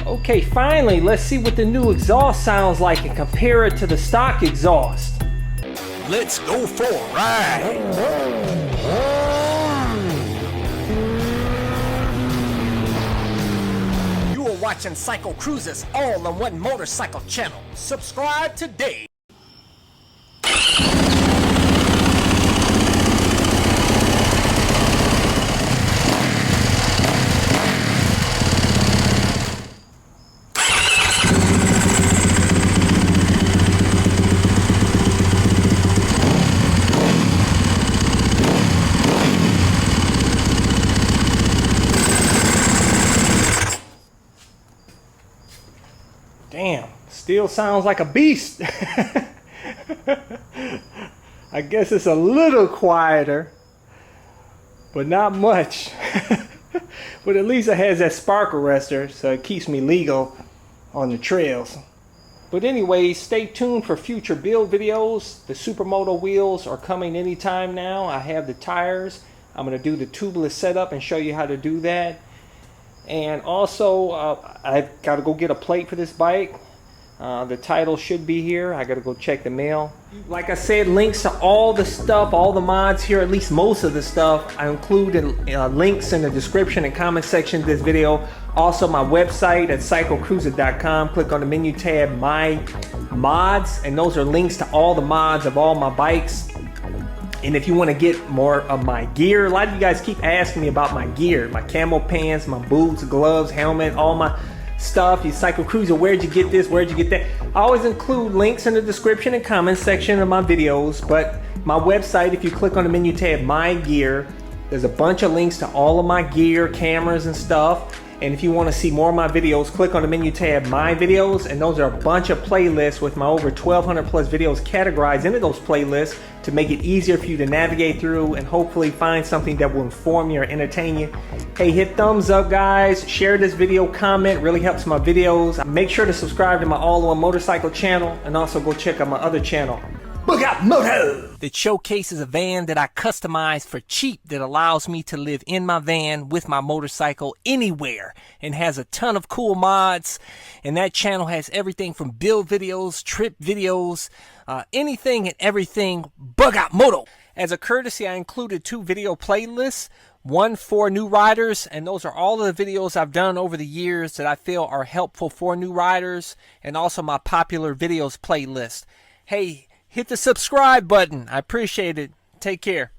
Okay, finally, let's see what the new exhaust sounds like and compare it to the stock exhaust. Let's go for a ride. You are watching CycleCruza's all-in-one motorcycle channel. Subscribe today. Damn, still sounds like a beast. I guess it's a little quieter, but not much. But at least it has that spark arrestor, so it keeps me legal on the trails. But anyway, stay tuned for future build videos. The Supermoto wheels are coming anytime now. I have the tires. I'm going to do the tubeless setup and show you how to do that. And also, I've got to go get a plate for this bike. The title should be here. I got to go check the mail. Like I said, links to all the stuff, all the mods here, at least most of the stuff. I included links in the description and comment section of this video. Also, my website at CycleCruza.com. Click on the menu tab, My Mods, and those are links to all the mods of all my bikes. And if you want to get more of my gear, a lot of you guys keep asking me about my gear, my camo pants, my boots, gloves, helmet, all my stuff. You CycleCruza, where'd you get this? Where'd you get that? I always include links in the description and comment section of my videos, but my website, if you click on the menu tab, My Gear, there's a bunch of links to all of my gear, cameras and stuff. And if you want to see more of my videos, click on the menu tab, My Videos, and those are a bunch of playlists with my over 1,200 plus videos categorized into those playlists to make it easier for you to navigate through and hopefully find something that will inform you or entertain you. Hey, hit thumbs up, guys. Share this video, comment, really helps my videos. Make sure to subscribe to my all-in-one motorcycle channel and also go check out my other channel, Braap Moto, that showcases a van that I customized for cheap that allows me to live in my van with my motorcycle anywhere and has a ton of cool mods. And that channel has everything from build videos, trip videos, anything and everything Braap Moto. As a courtesy, I included 2 video playlists, one for new riders, and those are all of the videos I've done over the years that I feel are helpful for new riders, and also my popular videos playlist. Hey, hit the subscribe button. I appreciate it. Take care.